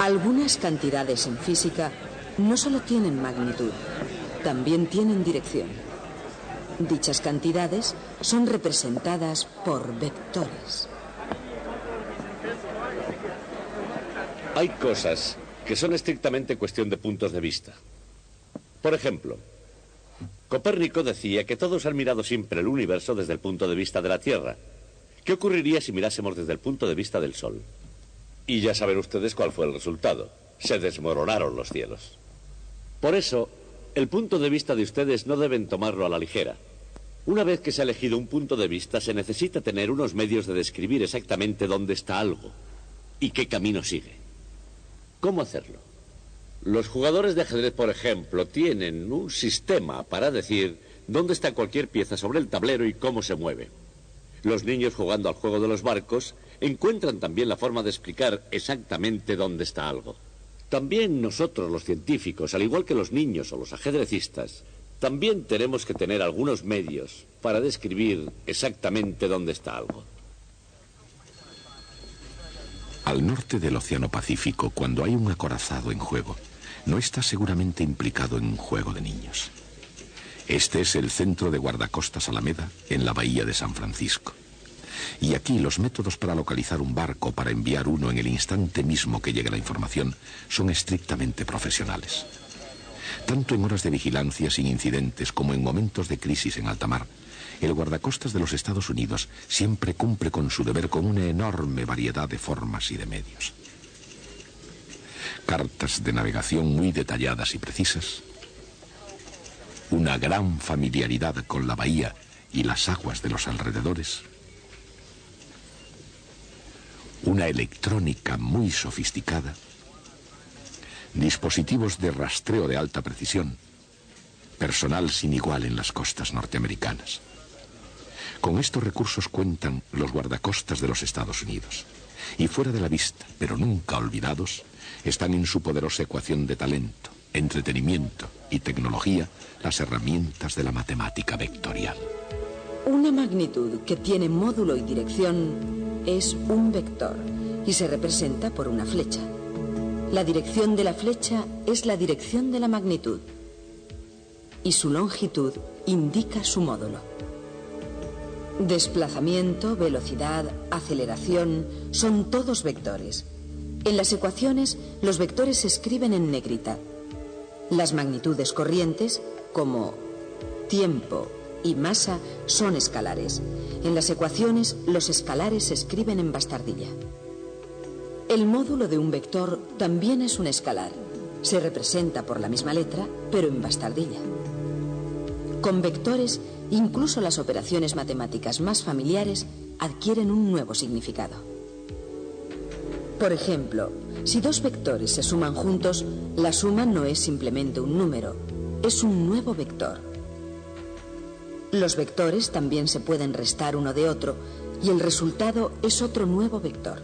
Algunas cantidades en física no solo tienen magnitud, también tienen dirección. Dichas cantidades son representadas por vectores. Hay cosas que son estrictamente cuestión de puntos de vista. Por ejemplo, Copérnico decía que todos han mirado siempre el universo desde el punto de vista de la Tierra. ¿Qué ocurriría si mirásemos desde el punto de vista del Sol? Y ya saben ustedes cuál fue el resultado. Se desmoronaron los cielos. Por eso, el punto de vista de ustedes no deben tomarlo a la ligera. Una vez que se ha elegido un punto de vista, se necesita tener unos medios de describir exactamente dónde está algo y qué camino sigue. ¿Cómo hacerlo? Los jugadores de ajedrez, por ejemplo, tienen un sistema para decir dónde está cualquier pieza sobre el tablero y cómo se mueve. Los niños jugando al juego de los barcos encuentran también la forma de explicar exactamente dónde está algo. También nosotros, los científicos, al igual que los niños o los ajedrecistas, también tenemos que tener algunos medios para describir exactamente dónde está algo. Al norte del Océano Pacífico, cuando hay un acorazado en juego, no está seguramente implicado en un juego de niños. Este es el centro de guardacostas Alameda, en la bahía de San Francisco. Y aquí los métodos para localizar un barco, para enviar uno en el instante mismo que llegue la información, son estrictamente profesionales. Tanto en horas de vigilancia sin incidentes como en momentos de crisis en alta mar, el guardacostas de los Estados Unidos siempre cumple con su deber con una enorme variedad de formas y de medios. Cartas de navegación muy detalladas y precisas, una gran familiaridad con la bahía y las aguas de los alrededores, una electrónica muy sofisticada, dispositivos de rastreo de alta precisión, personal sin igual en las costas norteamericanas. Con estos recursos cuentan los guardacostas de los Estados Unidos. Y fuera de la vista, pero nunca olvidados, están en su poderosa ecuación de talento, entretenimiento y tecnología las herramientas de la matemática vectorial. Una magnitud que tiene módulo y dirección es un vector y se representa por una flecha. La dirección de la flecha es la dirección de la magnitud y su longitud indica su módulo. Desplazamiento, velocidad, aceleración son todos vectores. En las ecuaciones, los vectores se escriben en negrita. Las magnitudes corrientes, como tiempo y masa, son escalares. En las ecuaciones, los escalares se escriben en bastardilla. El módulo de un vector también es un escalar. Se representa por la misma letra, pero en bastardilla. Con vectores, incluso las operaciones matemáticas más familiares adquieren un nuevo significado. Por ejemplo, si dos vectores se suman juntos, la suma no es simplemente un número, es un nuevo vector. Los vectores también se pueden restar uno de otro y el resultado es otro nuevo vector.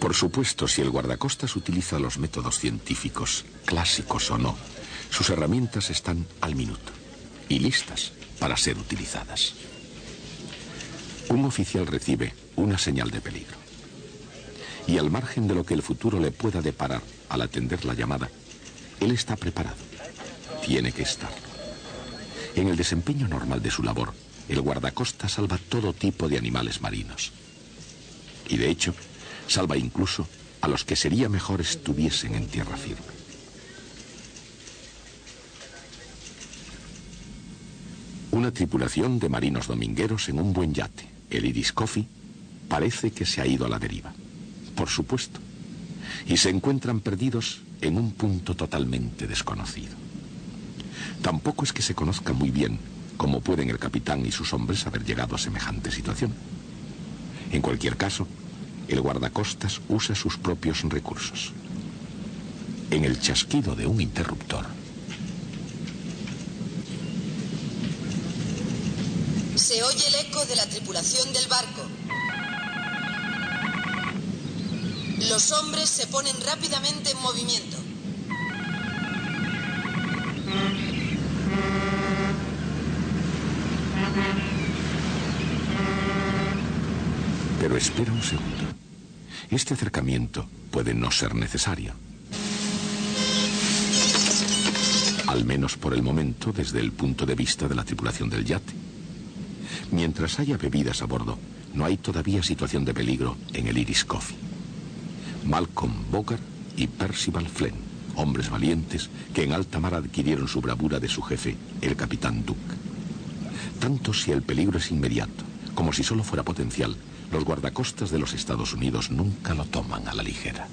Por supuesto, si el guardacostas utiliza los métodos científicos, clásicos o no, sus herramientas están al minuto y listas para ser utilizadas. Un oficial recibe una señal de peligro y al margen de lo que el futuro le pueda deparar al atender la llamada, él está preparado, tiene que estar. En el desempeño normal de su labor, el guardacostas salva todo tipo de animales marinos y de hecho salva incluso a los que sería mejor estuviesen en tierra firme. Una tripulación de marinos domingueros en un buen yate, el Iris Coffee, parece que se ha ido a la deriva, por supuesto, y se encuentran perdidos en un punto totalmente desconocido. Tampoco es que se conozca muy bien cómo pueden el capitán y sus hombres haber llegado a semejante situación. En cualquier caso, el guardacostas usa sus propios recursos. En el chasquido de un interruptor, se oye el eco de la tripulación del barco. Los hombres se ponen rápidamente en movimiento. pero espera un segundo. Este acercamiento puede no ser necesario. Al menos por el momento, desde el punto de vista de la tripulación del yate. Mientras haya bebidas a bordo, no hay todavía situación de peligro en el Irish Coffee. Malcolm Bogart y Percival Flynn, hombres valientes que en alta mar adquirieron su bravura de su jefe, el capitán Duke. Tanto si el peligro es inmediato, como si solo fuera potencial, los guardacostas de los Estados Unidos nunca lo toman a la ligera.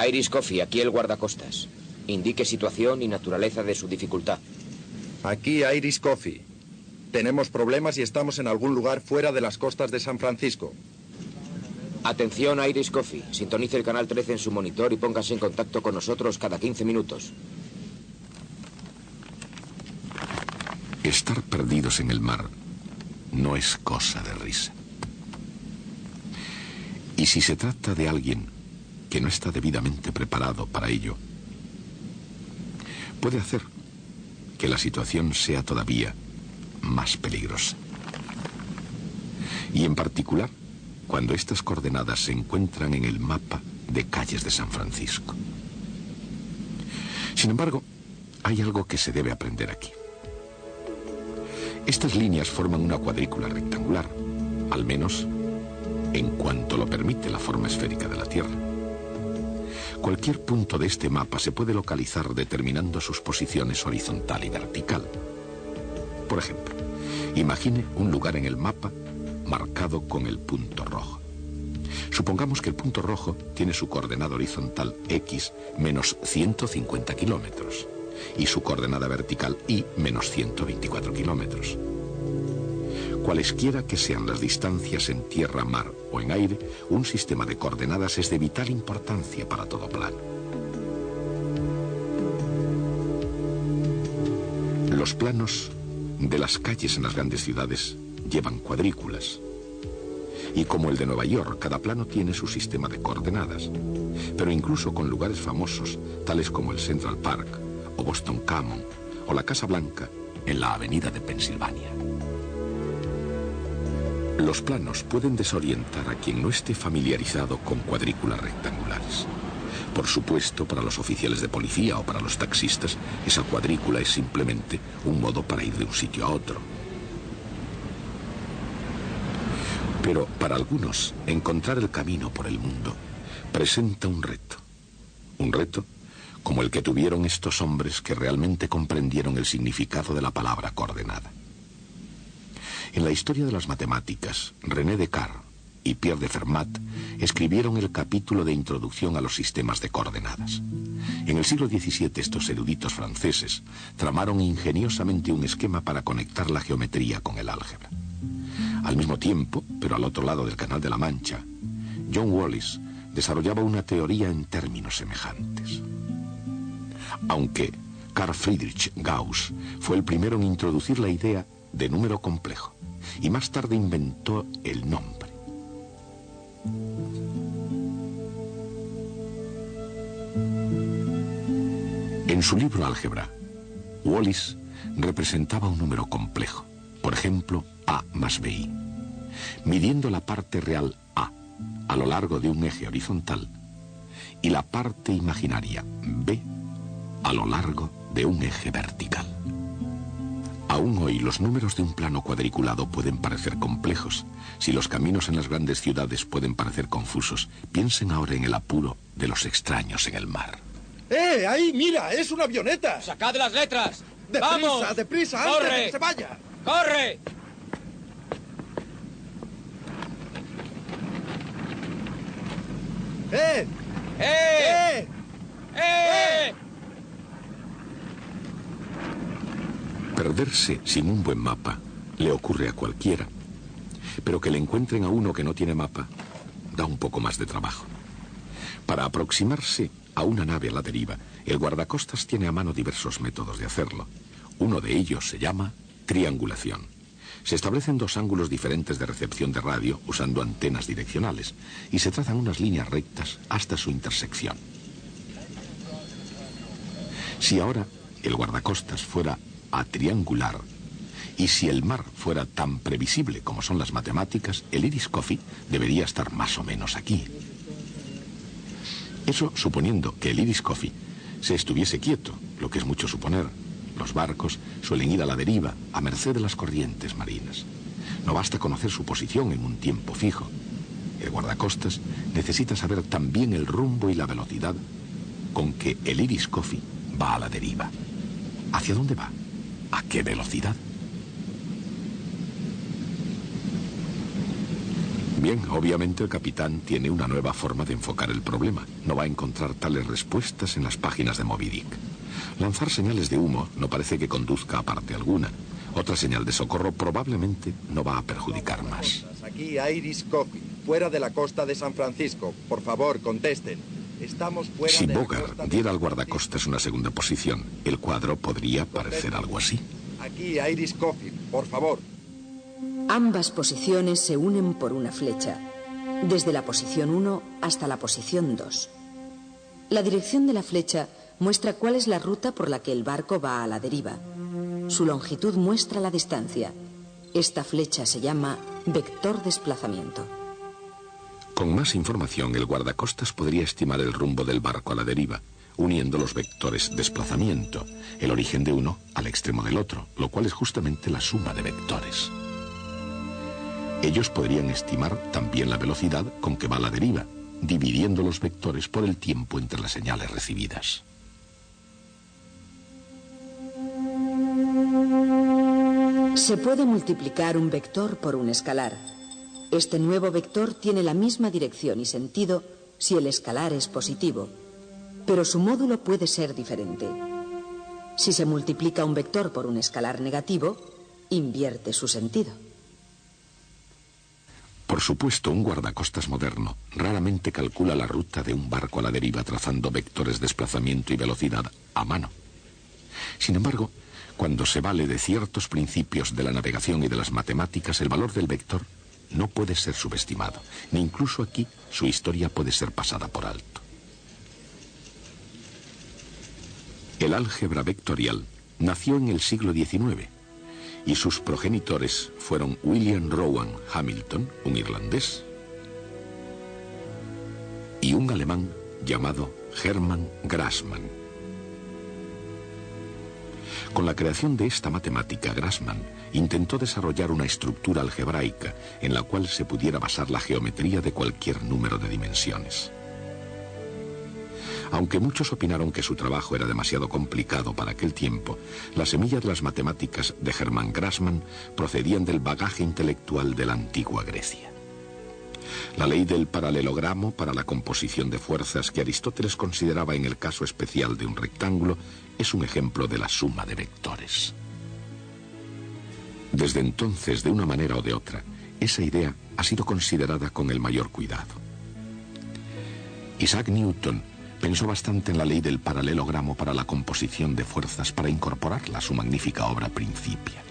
Irish Coffee, aquí el guardacostas. Indique situación y naturaleza de su dificultad. Aquí Irish Coffee. Tenemos problemas y estamos en algún lugar fuera de las costas de San Francisco. Atención, Irish Coffee. Sintonice el canal 13 en su monitor y póngase en contacto con nosotros cada 15 minutos. Estar perdidos en el mar no es cosa de risa. Y si se trata de alguien que no está debidamente preparado para ello, puede hacer que la situación sea todavía más peligrosa. Y en particular, cuando estas coordenadas se encuentran en el mapa de calles de San Francisco. Sin embargo, hay algo que se debe aprender aquí. Estas líneas forman una cuadrícula rectangular, al menos en cuanto lo permite la forma esférica de la Tierra. Cualquier punto de este mapa se puede localizar determinando sus posiciones horizontal y vertical. Por ejemplo, imagine un lugar en el mapa marcado con el punto rojo. Supongamos que el punto rojo tiene su coordenada horizontal x menos 150 kilómetros y su coordenada vertical y menos 124 kilómetros. Cualesquiera que sean las distancias en tierra, mar o en aire, un sistema de coordenadas es de vital importancia para todo plano. Los planos de las calles en las grandes ciudades llevan cuadrículas. Y como el de Nueva York, cada plano tiene su sistema de coordenadas. Pero incluso con lugares famosos, tales como el Central Park, o Boston Common, o la Casa Blanca, en la avenida de Pensilvania. Los planos pueden desorientar a quien no esté familiarizado con cuadrículas rectangulares. Por supuesto, para los oficiales de policía o para los taxistas, esa cuadrícula es simplemente un modo para ir de un sitio a otro. Pero para algunos, encontrar el camino por el mundo presenta un reto. Un reto como el que tuvieron estos hombres que realmente comprendieron el significado de la palabra coordenada. En la historia de las matemáticas, René Descartes y Pierre de Fermat escribieron el capítulo de introducción a los sistemas de coordenadas. En el siglo XVII, estos eruditos franceses tramaron ingeniosamente un esquema para conectar la geometría con el álgebra. Al mismo tiempo, pero al otro lado del Canal de la Mancha, John Wallis desarrollaba una teoría en términos semejantes. Aunque Carl Friedrich Gauss fue el primero en introducir la idea de número complejo, y más tarde inventó el nombre. En su libro Álgebra, Wallis representaba un número complejo, por ejemplo, A más BI, midiendo la parte real a lo largo de un eje horizontal y la parte imaginaria B a lo largo de un eje vertical. Aún hoy los números de un plano cuadriculado pueden parecer complejos. Si los caminos en las grandes ciudades pueden parecer confusos, piensen ahora en el apuro de los extraños en el mar. ¡Ahí, mira! ¡Es una avioneta! ¡Sacad las letras! ¡Deprisa, ¡Vamos! deprisa! ¡Corre! ¡Antes de que se vaya! ¡Corre! ¡Eh! ¡Eh! ¡Eh! Perderse sin un buen mapa le ocurre a cualquiera, pero que le encuentren a uno que no tiene mapa da un poco más de trabajo. Para aproximarse a una nave a la deriva, el guardacostas tiene a mano diversos métodos de hacerlo. Uno de ellos se llama triangulación. Se establecen dos ángulos diferentes de recepción de radio usando antenas direccionales y se trazan unas líneas rectas hasta su intersección. Si ahora el guardacostas fuera a triangular Y si el mar fuera tan previsible como son las matemáticas, el Iris Coffee debería estar más o menos aquí. Eso suponiendo que el Iris Coffee se estuviese quieto, lo que es mucho suponer. Los barcos suelen ir a la deriva, a merced de las corrientes marinas. No basta conocer su posición en un tiempo fijo. El guardacostas necesita saber también el rumbo y la velocidad con que el Iris Coffee va a la deriva. ¿Hacia dónde va? ¿A qué velocidad? Bien, obviamente el capitán tiene una nueva forma de enfocar el problema. No va a encontrar tales respuestas en las páginas de Moby Dick. Lanzar señales de humo no parece que conduzca a parte alguna. Otra señal de socorro probablemente no va a perjudicar más. Aquí Iris Coffee, fuera de la costa de San Francisco. Por favor, contesten. Estamos fuera Si de la Bogart costa de diera al San guardacostas una segunda posición, el cuadro podría parecer algo así. Aquí Iris Coffee, por favor. Ambas posiciones se unen por una flecha, desde la posición 1 hasta la posición 2. La dirección de la flecha muestra cuál es la ruta por la que el barco va a la deriva. Su longitud muestra la distancia. Esta flecha se llama vector desplazamiento. Con más información, el guardacostas podría estimar el rumbo del barco a la deriva, uniendo los vectores desplazamiento, el origen de uno al extremo del otro, lo cual es justamente la suma de vectores. Ellos podrían estimar también la velocidad con que va la deriva, dividiendo los vectores por el tiempo entre las señales recibidas. Se puede multiplicar un vector por un escalar. Este nuevo vector tiene la misma dirección y sentido si el escalar es positivo, pero su módulo puede ser diferente. Si se multiplica un vector por un escalar negativo, invierte su sentido. Por supuesto, un guardacostas moderno raramente calcula la ruta de un barco a la deriva trazando vectores de desplazamiento y velocidad a mano. Sin embargo, cuando se vale de ciertos principios de la navegación y de las matemáticas, el valor del vector no puede ser subestimado, ni incluso aquí su historia puede ser pasada por alto. El álgebra vectorial nació en el siglo XIX y sus progenitores fueron William Rowan Hamilton, un irlandés, y un alemán llamado Hermann Grassmann. Con la creación de esta matemática, Grassmann intentó desarrollar una estructura algebraica en la cual se pudiera basar la geometría de cualquier número de dimensiones. Aunque muchos opinaron que su trabajo era demasiado complicado para aquel tiempo, la semilla de las matemáticas de Hermann Grassmann procedían del bagaje intelectual de la antigua Grecia. La ley del paralelogramo para la composición de fuerzas que Aristóteles consideraba en el caso especial de un rectángulo es un ejemplo de la suma de vectores. Desde entonces, de una manera o de otra, esa idea ha sido considerada con el mayor cuidado. Isaac Newton pensó bastante en la ley del paralelogramo para la composición de fuerzas para incorporarla a su magnífica obra Principia.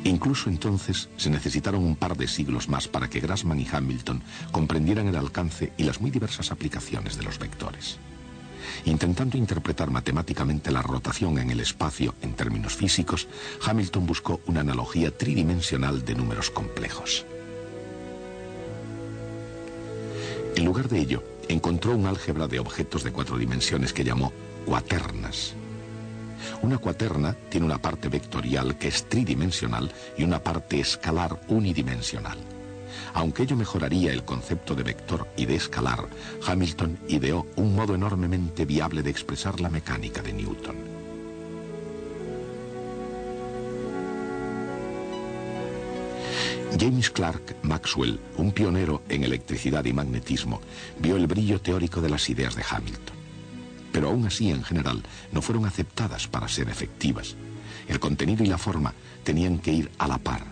Incluso entonces se necesitaron un par de siglos más para que Grassmann y Hamilton comprendieran el alcance y las muy diversas aplicaciones de los vectores. Intentando interpretar matemáticamente la rotación en el espacio en términos físicos, Hamilton buscó una analogía tridimensional de números complejos. En lugar de ello, encontró un álgebra de objetos de 4 dimensiones que llamó cuaternas. Una cuaterna tiene una parte vectorial que es tridimensional y una parte escalar unidimensional. Aunque ello mejoraría el concepto de vector y de escalar, Hamilton ideó un modo enormemente viable de expresar la mecánica de Newton. James Clerk Maxwell, un pionero en electricidad y magnetismo, vio el brillo teórico de las ideas de Hamilton. Pero aún así, en general, no fueron aceptadas para ser efectivas. El contenido y la forma tenían que ir a la par.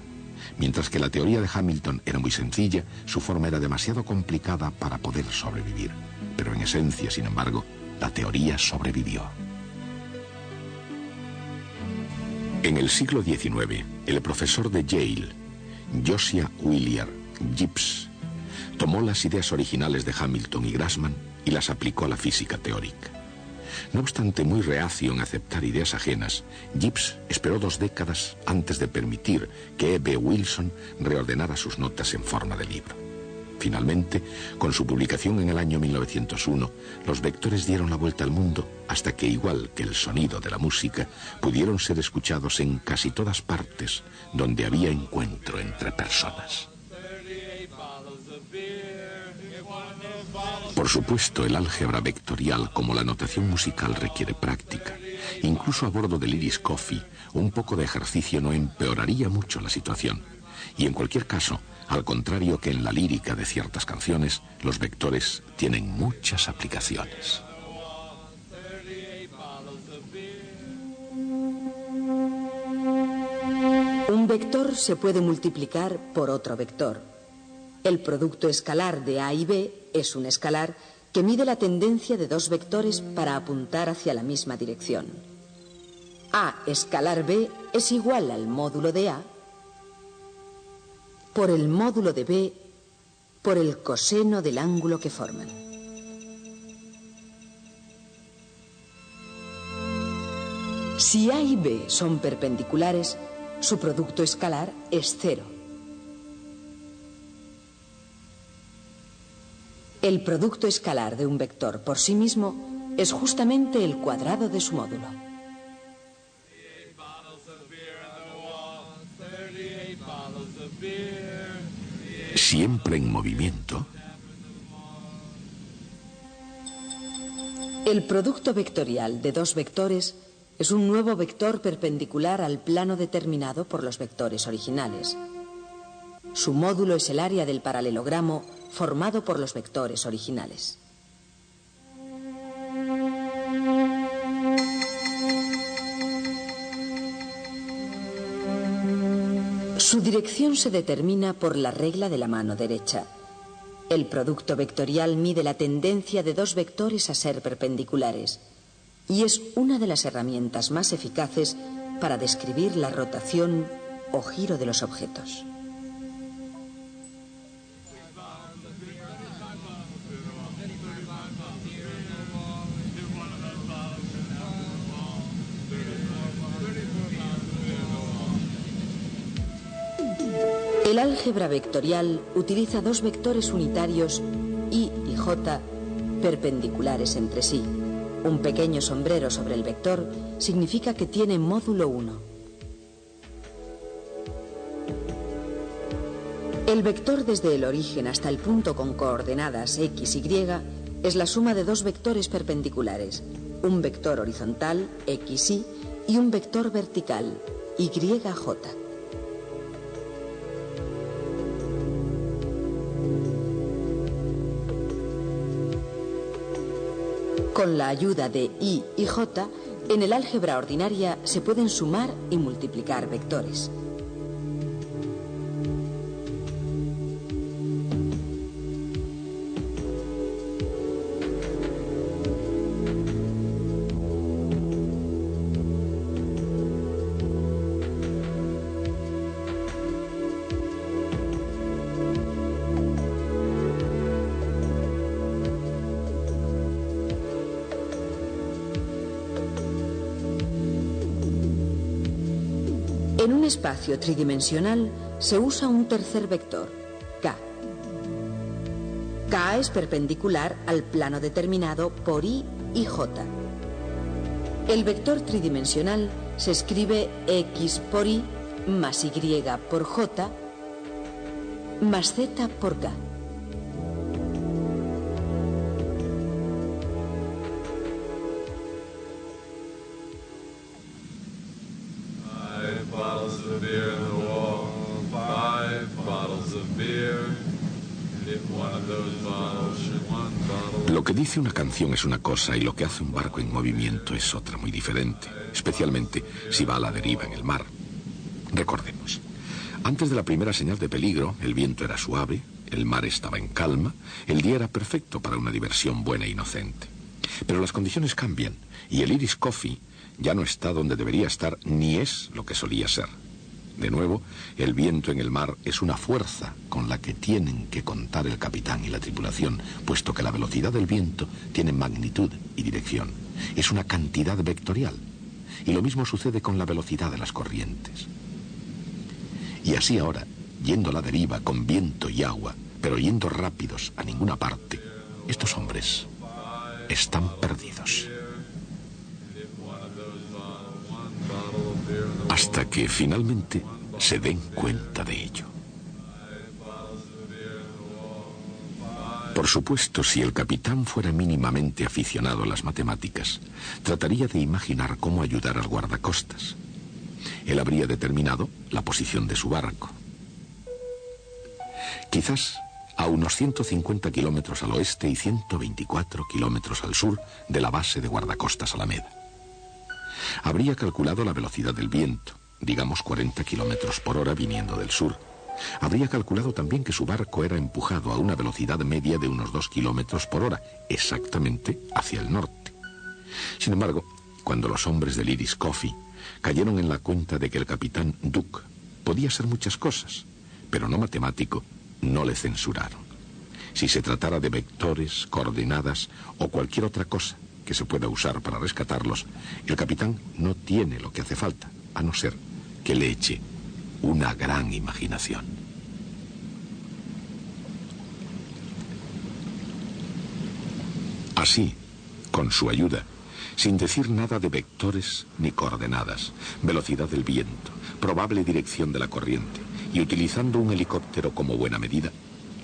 Mientras que la teoría de Hamilton era muy sencilla, su forma era demasiado complicada para poder sobrevivir. Pero en esencia, sin embargo, la teoría sobrevivió. En el siglo XIX, el profesor de Yale, Josiah Willard Gibbs, tomó las ideas originales de Hamilton y Grassmann y las aplicó a la física teórica. No obstante, muy reacio en aceptar ideas ajenas, Gibbs esperó 2 décadas antes de permitir que E.B. Wilson reordenara sus notas en forma de libro. Finalmente, con su publicación en el año 1901, los vectores dieron la vuelta al mundo hasta que, igual que el sonido de la música, pudieron ser escuchados en casi todas partes donde había encuentro entre personas. Por supuesto, el álgebra vectorial como la notación musical requiere práctica. Incluso a bordo del Irish Coffee, un poco de ejercicio no empeoraría mucho la situación. Y en cualquier caso, al contrario que en la lírica de ciertas canciones, los vectores tienen muchas aplicaciones. Un vector se puede multiplicar por otro vector. El producto escalar de A y B es un escalar que mide la tendencia de 2 vectores para apuntar hacia la misma dirección. A escalar B es igual al módulo de A por el módulo de B por el coseno del ángulo que forman. Si A y B son perpendiculares, su producto escalar es 0. El producto escalar de un vector por sí mismo es justamente el cuadrado de su módulo. Siempre en movimiento. El producto vectorial de 2 vectores es un nuevo vector perpendicular al plano determinado por los vectores originales. Su módulo es el área del paralelogramo formado por los vectores originales. Su dirección se determina por la regla de la mano derecha. El producto vectorial mide la tendencia de 2 vectores a ser perpendiculares y es una de las herramientas más eficaces para describir la rotación o giro de los objetos. El álgebra vectorial utiliza 2 vectores unitarios I y J perpendiculares entre sí. Un pequeño sombrero sobre el vector significa que tiene módulo 1. El vector desde el origen hasta el punto con coordenadas X, Y es la suma de 2 vectores perpendiculares, un vector horizontal, XY, y un vector vertical, YJ. Con la ayuda de I y J, en el álgebra ordinaria se pueden sumar y multiplicar vectores. En un espacio tridimensional se usa un tercer vector, K. K es perpendicular al plano determinado por I y J. El vector tridimensional se escribe X por Y más Y por J más Z por K. Lo que dice una canción es una cosa y lo que hace un barco en movimiento es otra muy diferente, especialmente si va a la deriva en el mar. Recordemos, antes de la primera señal de peligro, el viento era suave, el mar estaba en calma, el día era perfecto para una diversión buena e inocente. Pero las condiciones cambian y el Irish Coffee ya no está donde debería estar ni es lo que solía ser. De nuevo, el viento en el mar es una fuerza con la que tienen que contar el capitán y la tripulación, puesto que la velocidad del viento tiene magnitud y dirección. Es una cantidad vectorial. Y lo mismo sucede con la velocidad de las corrientes. Y así ahora, yendo a la deriva con viento y agua, pero yendo rápidos a ninguna parte, estos hombres están perdidos. Hasta que finalmente se den cuenta de ello. Por supuesto, si el capitán fuera mínimamente aficionado a las matemáticas, trataría de imaginar cómo ayudar al guardacostas. Él habría determinado la posición de su barco. Quizás a unos 150 kilómetros al oeste y 124 kilómetros al sur de la base de guardacostas Alameda. Habría calculado la velocidad del viento, digamos 40 kilómetros por hora viniendo del sur. Habría calculado también que su barco era empujado a una velocidad media de unos 2 kilómetros por hora, exactamente hacia el norte. Sin embargo, cuando los hombres del Irish Coffee cayeron en la cuenta de que el capitán Duke podía ser muchas cosas, pero no matemático, no le censuraron. Si se tratara de vectores, coordenadas o cualquier otra cosa que se pueda usar para rescatarlos, el capitán no tiene lo que hace falta, a no ser que le eche una gran imaginación. Así, con su ayuda, sin decir nada de vectores ni coordenadas, velocidad del viento, probable dirección de la corriente, y utilizando un helicóptero como buena medida,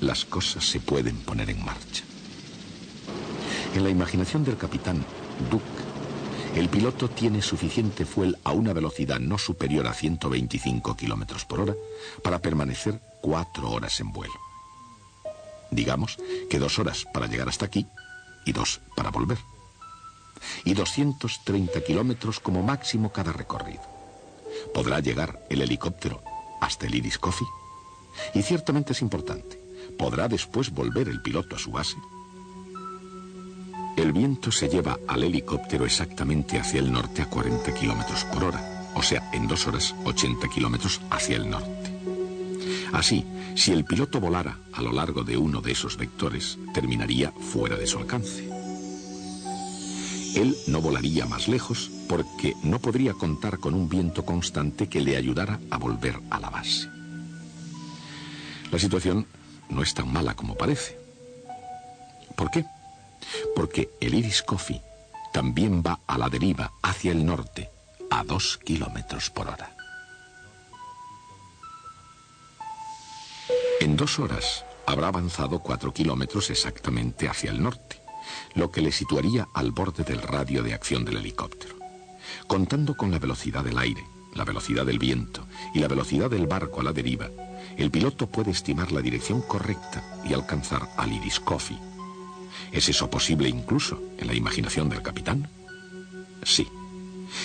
las cosas se pueden poner en marcha. En la imaginación del capitán Duke, el piloto tiene suficiente fuel a una velocidad no superior a 125 kilómetros por hora para permanecer 4 horas en vuelo. Digamos que 2 horas para llegar hasta aquí y 2 para volver. Y 230 kilómetros como máximo cada recorrido. ¿Podrá llegar el helicóptero hasta el Irish Coffee? Y ciertamente es importante. ¿Podrá después volver el piloto a su base? El viento se lleva al helicóptero exactamente hacia el norte a 40 kilómetros por hora, o sea, en 2 horas 80 kilómetros hacia el norte. Así, si el piloto volara a lo largo de uno de esos vectores, terminaría fuera de su alcance. Él no volaría más lejos porque no podría contar con un viento constante que le ayudara a volver a la base. La situación no es tan mala como parece. ¿Por qué? Porque el Irish Coffee también va a la deriva hacia el norte a 2 kilómetros por hora. En 2 horas habrá avanzado 4 kilómetros exactamente hacia el norte, lo que le situaría al borde del radio de acción del helicóptero. Contando con la velocidad del aire, la velocidad del viento y la velocidad del barco a la deriva, el piloto puede estimar la dirección correcta y alcanzar al Irish Coffee. ¿Es eso posible incluso en la imaginación del capitán? Sí.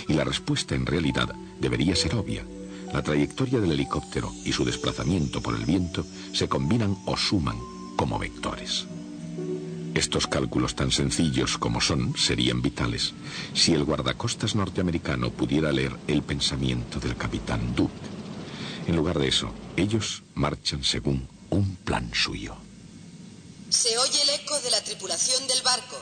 Y la respuesta en realidad debería ser obvia. La trayectoria del helicóptero y su desplazamiento por el viento se combinan o suman como vectores. Estos cálculos tan sencillos como son serían vitales si el guardacostas norteamericano pudiera leer el pensamiento del capitán Duke. En lugar de eso, ellos marchan según un plan suyo. Se oye el eco de la tripulación del barco.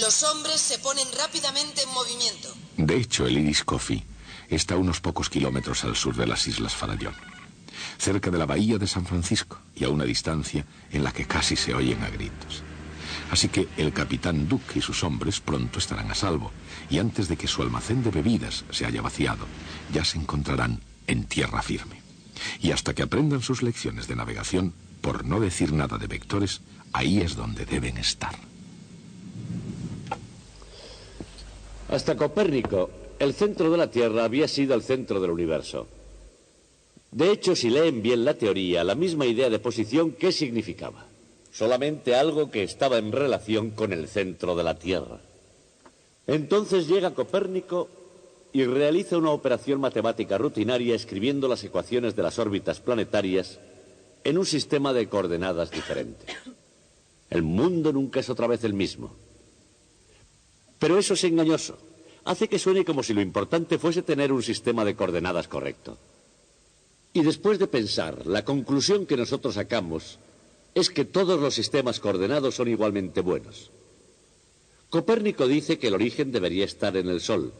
Los hombres se ponen rápidamente en movimiento. De hecho, el Irish Coffee está a unos pocos kilómetros al sur de las Islas Farallón, cerca de la bahía de San Francisco y a una distancia en la que casi se oyen a gritos. Así que el capitán Duke y sus hombres pronto estarán a salvo, y antes de que su almacén de bebidas se haya vaciado, ya se encontrarán en tierra firme. Y hasta que aprendan sus lecciones de navegación, por no decir nada de vectores, ahí es donde deben estar. Hasta Copérnico, el centro de la Tierra había sido el centro del universo. De hecho, si leen bien la teoría, la misma idea de posición, ¿qué significaba? Solamente algo que estaba en relación con el centro de la Tierra. Entonces llega Copérnico y realiza una operación matemática rutinaria escribiendo las ecuaciones de las órbitas planetarias en un sistema de coordenadas diferente. El mundo nunca es otra vez el mismo. Pero eso es engañoso. Hace que suene como si lo importante fuese tener un sistema de coordenadas correcto. Y después de pensar, la conclusión que nosotros sacamos es que todos los sistemas coordenados son igualmente buenos. Copérnico dice que el origen debería estar en el Sol.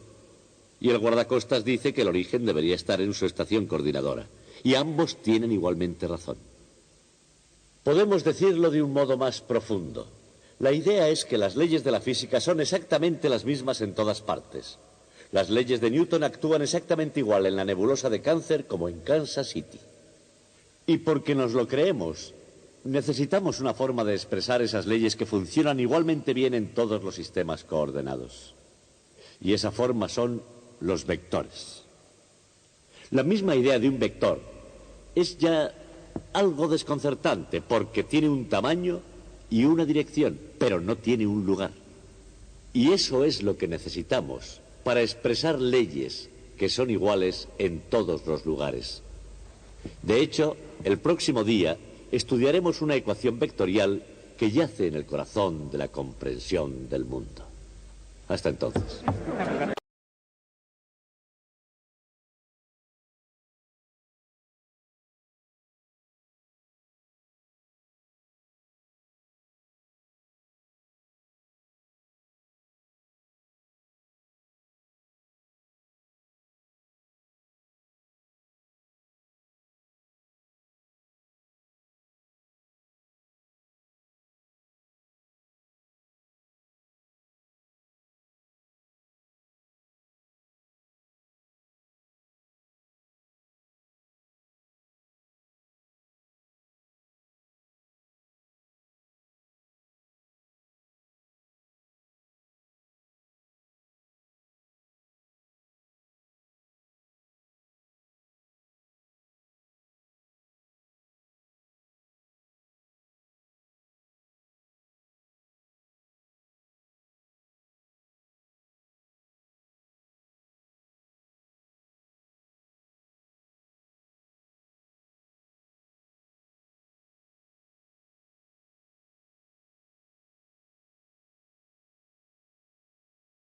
Y el guardacostas dice que el origen debería estar en su estación coordinadora. Y ambos tienen igualmente razón. Podemos decirlo de un modo más profundo. La idea es que las leyes de la física son exactamente las mismas en todas partes. Las leyes de Newton actúan exactamente igual en la nebulosa de Cáncer como en Kansas City. Y porque nos lo creemos, necesitamos una forma de expresar esas leyes que funcionan igualmente bien en todos los sistemas coordenados. Y esa forma son los vectores. La misma idea de un vector es ya algo desconcertante porque tiene un tamaño y una dirección, pero no tiene un lugar. Y eso es lo que necesitamos para expresar leyes que son iguales en todos los lugares. De hecho, el próximo día estudiaremos una ecuación vectorial que yace en el corazón de la comprensión del mundo. Hasta entonces.